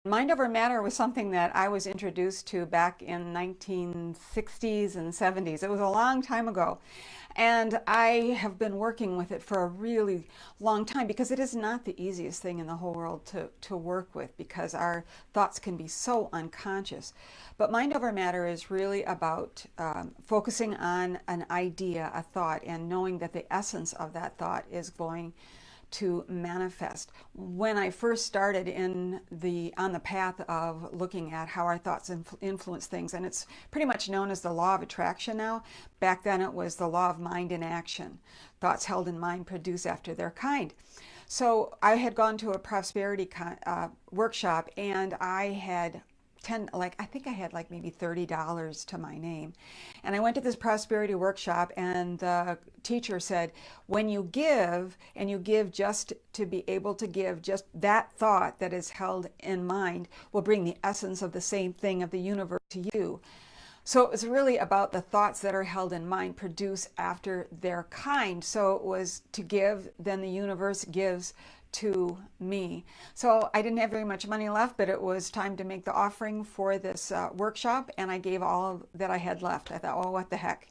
Mind over matter was something that I was introduced to back in 1960s and 70s. It was a long time ago. And I have been working with it for a really long time because it is not the easiest thing in the whole world to work with because our thoughts can be so unconscious. But mind over matter is really about focusing on an idea, a thought, and knowing that the essence of that thought is going to manifest. When I first started on the path of looking at how our thoughts influence things, and it's pretty much known as the law of attraction now. Back then it was the law of mind in action. Thoughts held in mind produce after their kind. So I had gone to a prosperity workshop, and I had I think I had like maybe $30 to my name. And I went to this prosperity workshop, and the teacher said, when you give, and you give just to be able to give, just that thought that is held in mind will bring the essence of the same thing of the universe to you. So it was really about the thoughts that are held in mind produce after their kind. So it was to give, then the universe gives to me. So I didn't have very much money left, but it was time to make the offering for this workshop, and I gave all that I had left. I thought, well, what the heck,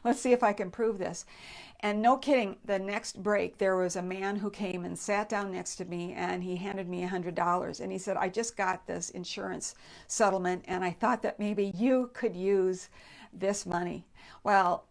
let's see if I can prove this. And no kidding, the next break, there was a man who came and sat down next to me, and he handed me $100, and he said, I just got this insurance settlement, and I thought that maybe you could use this money. Well,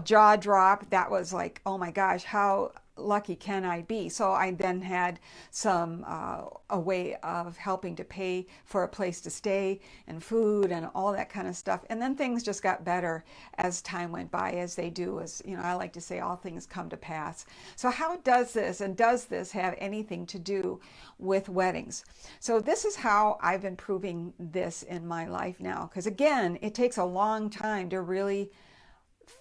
jaw drop. That was like, oh my gosh, how lucky can I be? So I then had a way of helping to pay for a place to stay and food and all that kind of stuff. And then things just got better as time went by, as they do. As I like to say, all things come to pass. So how does this have anything to do with weddings? So this is how I've been proving this in my life now. Because again, it takes a long time to really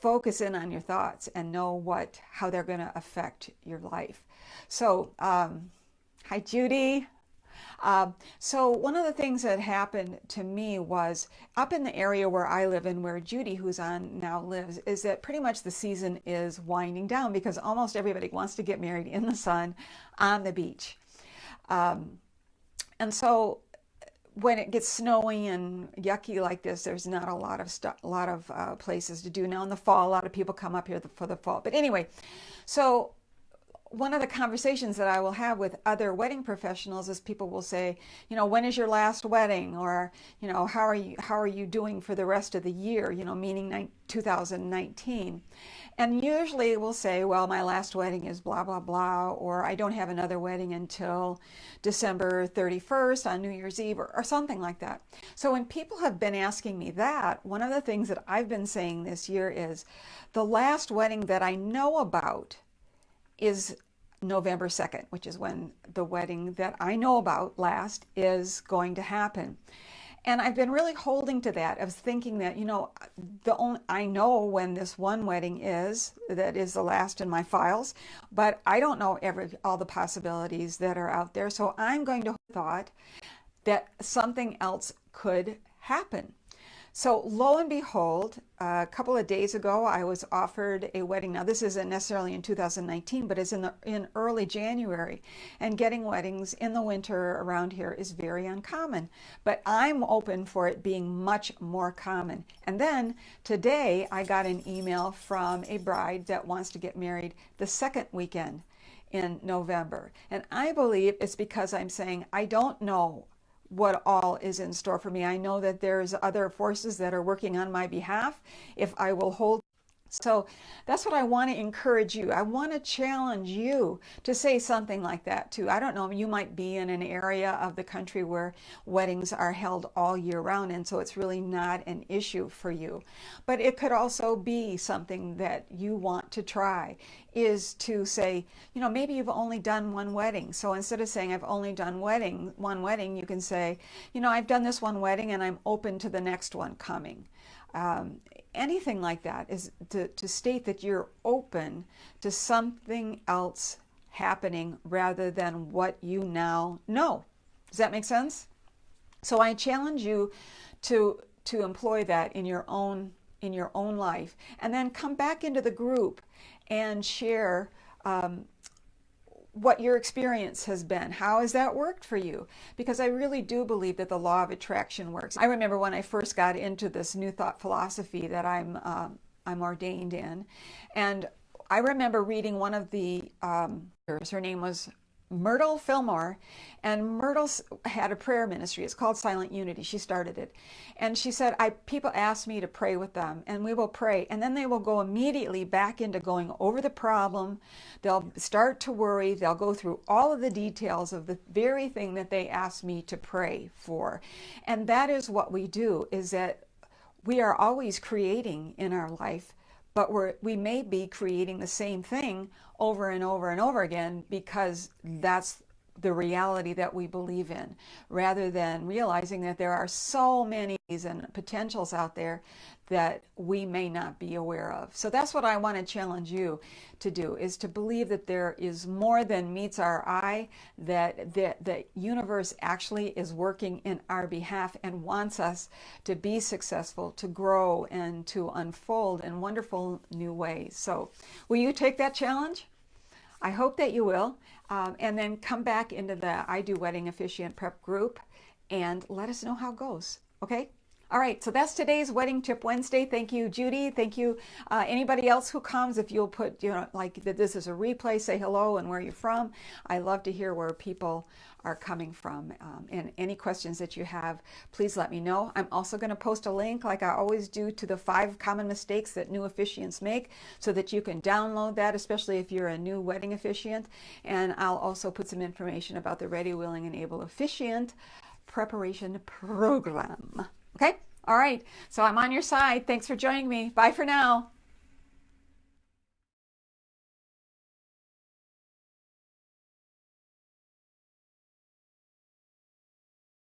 focus in on your thoughts and know how they're going to affect your life. So, hi Judy. So one of the things that happened to me was up in the area where I live and where Judy, who's on now, lives, is that pretty much the season is winding down because almost everybody wants to get married in the sun on the beach. And so when it gets snowy and yucky like this, there's not a lot of places to do. Now in the fall, a lot of people come up here for the fall. But anyway, so one of the conversations that I will have with other wedding professionals is people will say, when is your last wedding? Or, how are you doing for the rest of the year? Meaning 2019. And usually we'll say, well, my last wedding is blah, blah, blah, or I don't have another wedding until December 31st on New Year's Eve, or something like that. So when people have been asking me that, one of the things that I've been saying this year is the last wedding that I know about is November 2nd, which is when the wedding that I know about last is going to happen. And I've been really holding to that. I was thinking that, I know when this one wedding is, that is the last in my files, but I don't know all the possibilities that are out there. So I'm going to thought that something else could happen. So lo and behold, a couple of days ago, I was offered a wedding. Now, this isn't necessarily in 2019, but it's in early January. And getting weddings in the winter around here is very uncommon. But I'm open for it being much more common. And then today, I got an email from a bride that wants to get married the second weekend in November. And I believe it's because I'm saying, I don't know what all is in store for me. I know that there's other forces that are working on my behalf if I will hold. So that's what I want to encourage you. I want to challenge you to say something like that too. I don't know, you might be in an area of the country where weddings are held all year round, and so it's really not an issue for you. But it could also be something that you want to try, is to say, maybe you've only done one wedding. So instead of saying I've only done one wedding, you can say, I've done this one wedding and I'm open to the next one coming. Anything like that is to state that you're open to something else happening rather than what you now know. Does that make sense? So I challenge you to employ that in your own life, and then come back into the group and share what your experience has been. How has that worked for you? Because I really do believe that the law of attraction works. I remember when I first got into this New Thought philosophy that I'm ordained in, and I remember reading one of the her name was Myrtle Fillmore, and Myrtle had a prayer ministry. It's called Silent Unity. She started it, and she said, people ask me to pray with them, and we will pray, and then they will go immediately back into going over the problem. They'll start to worry. They'll go through all of the details of the very thing that they asked me to pray for, and that is what we do. Is that we are always creating in our life, but we may be creating the same thing over and over and over again because that's the reality that we believe in, rather than realizing that there are so many and potentials out there that we may not be aware of. So that's what I want to challenge you to do, is to believe that there is more than meets our eye, that the universe actually is working in our behalf and wants us to be successful, to grow, and to unfold in wonderful new ways. So will you take that challenge? I hope that you will. And then come back into the I Do Wedding Officiant Prep group and let us know how it goes. Okay? All right, so that's today's Wedding Tip Wednesday. Thank you, Judy. Thank you, anybody else who comes. If you'll put, like that this is a replay, say hello and where you're from. I love to hear where people are coming from. And any questions that you have, please let me know. I'm also going to post a link, like I always do, to the 5 common mistakes that new officiants make, so that you can download that, especially if you're a new wedding officiant. And I'll also put some information about the Ready, Willing, and Able Officiant Preparation Program. Okay? All right. So I'm on your side. Thanks for joining me. Bye for now.